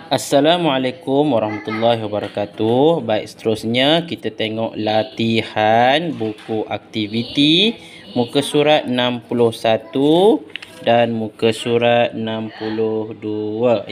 Assalamualaikum warahmatullahi wabarakatuh. Baik, seterusnya kita tengok latihan buku aktiviti muka surat 61 dan muka surat 62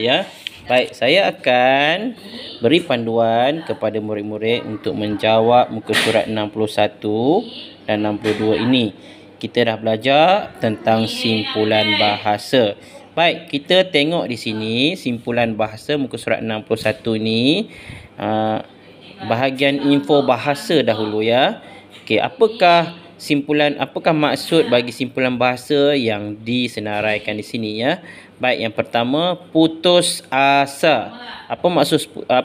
ya. Baik, saya akan beri panduan kepada murid-murid untuk menjawab muka surat 61 dan 62 ini. Kita dah belajar tentang simpulan bahasa. Baik, kita tengok di sini simpulan bahasa muka surat 61 ni, bahagian info bahasa dahulu ya. Okey, apakah maksud bagi simpulan bahasa yang disenaraikan di sini ya? Baik, yang pertama, putus asa. Apa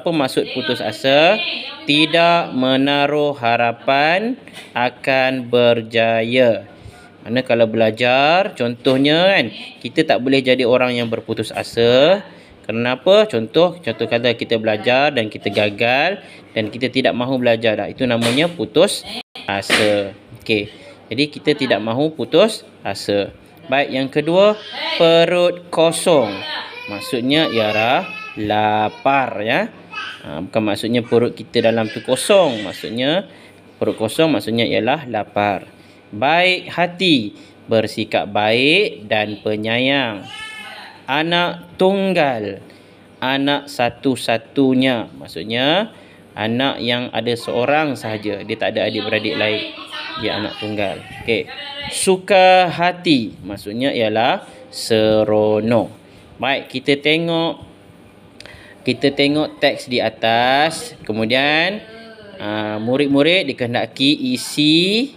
maksud putus asa? Tidak menaruh harapan akan berjaya. Mana kalau belajar, contohnya kan, kita tak boleh jadi orang yang berputus asa. Kenapa? Contoh kata kita belajar dan kita gagal dan kita tidak mahu belajar dah. Itu namanya putus asa. Okey. Jadi kita tidak mahu putus asa. Baik, yang kedua, perut kosong. Maksudnya ialah lapar ya. Bukan maksudnya perut kita dalam tu kosong. Maksudnya perut kosong maksudnya ialah lapar. Baik hati, bersikap baik dan penyayang. Anak tunggal, anak satu-satunya. Maksudnya anak yang ada seorang sahaja, dia tak ada adik-beradik lain. Dia anak tunggal. Okey. Suka hati, maksudnya ialah seronok. Baik, kita tengok teks di atas. Kemudian murid-murid dikehendaki isi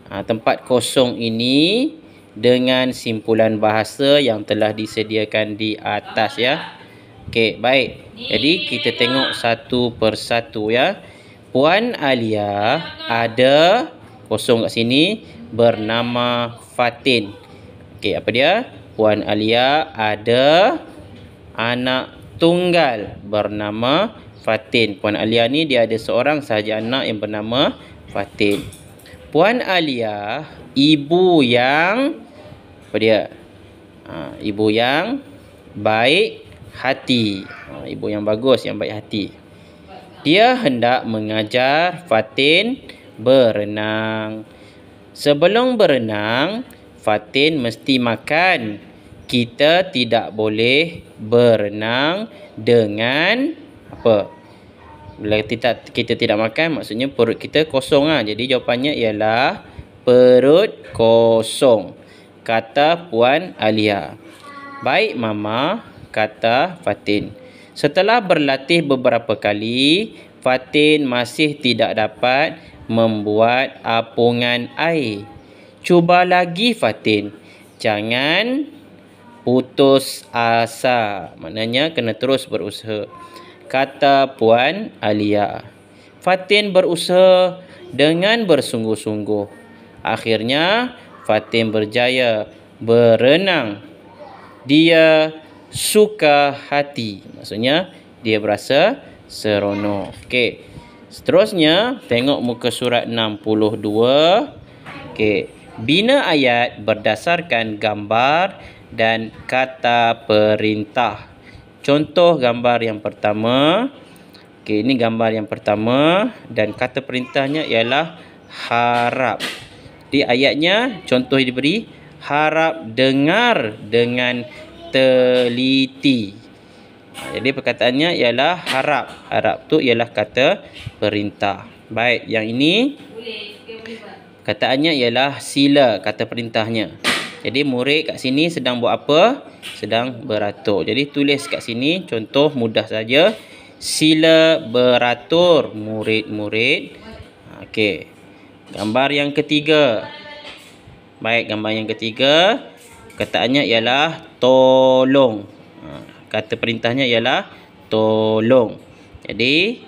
tempat kosong ini dengan simpulan bahasa yang telah disediakan di atas ya. Okey, baik. Jadi kita tengok satu persatu ya. Puan Alia ada kosong kat sini bernama Fatin. Okey, apa dia? Puan Alia ada anak tunggal bernama Fatin. Puan Alia ni dia ada seorang sahaja anak yang bernama Fatin. Puan Alia, ibu yang apa dia? Ibu yang baik hati. Ibu yang bagus, yang baik hati. Dia hendak mengajar Fatin berenang. Sebelum berenang, Fatin mesti makan. Kita tidak boleh berenang dengan apa? Bila kita tidak makan, maksudnya perut kita kosong lah. Jadi jawapannya ialah perut kosong, kata Puan Alia. Baik Mama, kata Fatin. Setelah berlatih beberapa kali, Fatin masih tidak dapat membuat apungan air. Cuba lagi Fatin. Jangan putus asa. Maknanya kena terus berusaha, kata Puan Alia. Fatin berusaha dengan bersungguh-sungguh. Akhirnya Fatin berjaya berenang. Dia suka hati. Maksudnya dia berasa seronok. Okey. Seterusnya tengok muka surat 62. Okey. Bina ayat berdasarkan gambar dan kata perintah. Contoh gambar yang pertama. Okey, ini gambar yang pertama dan kata perintahnya ialah harap. Di ayatnya contoh diberi, harap dengar dengan teliti. Jadi perkataannya ialah harap. Harap tu ialah kata perintah. Baik, yang ini perkataannya ialah sila, kata perintahnya. Jadi murid kat sini sedang buat apa? Sedang beratur. Jadi tulis kat sini contoh mudah saja. Sila beratur murid-murid. Okey. Gambar yang ketiga. Baik, gambar yang ketiga. Perkataannya ialah tolong. Kata perintahnya ialah tolong. Jadi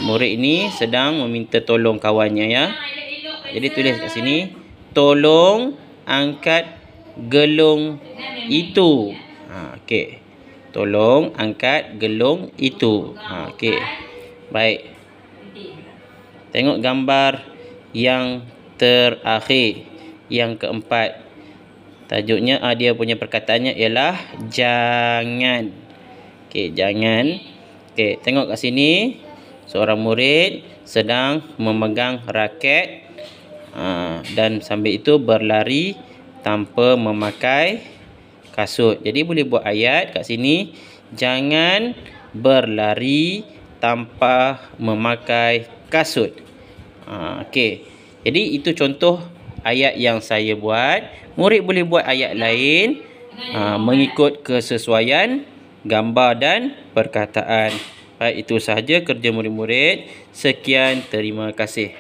murid ini sedang meminta tolong kawannya ya. Jadi tulis kat sini, tolong angkat gelung itu. Okey. Tolong angkat gelung itu. Okey. Baik. Tengok gambar yang terakhir, yang keempat. Tajuknya dia punya perkataannya ialah jangan. Okey, jangan. Okey, tengok kat sini. Seorang murid sedang memegang raket dan sambil itu berlari tanpa memakai kasut. Jadi boleh buat ayat kat sini, jangan berlari tanpa memakai kasut. Okey. Jadi itu contoh ayat yang saya buat. Murid boleh buat ayat lain mengikut kesesuaian gambar dan perkataan. Baik, itu sahaja kerja murid-murid. Sekian, terima kasih.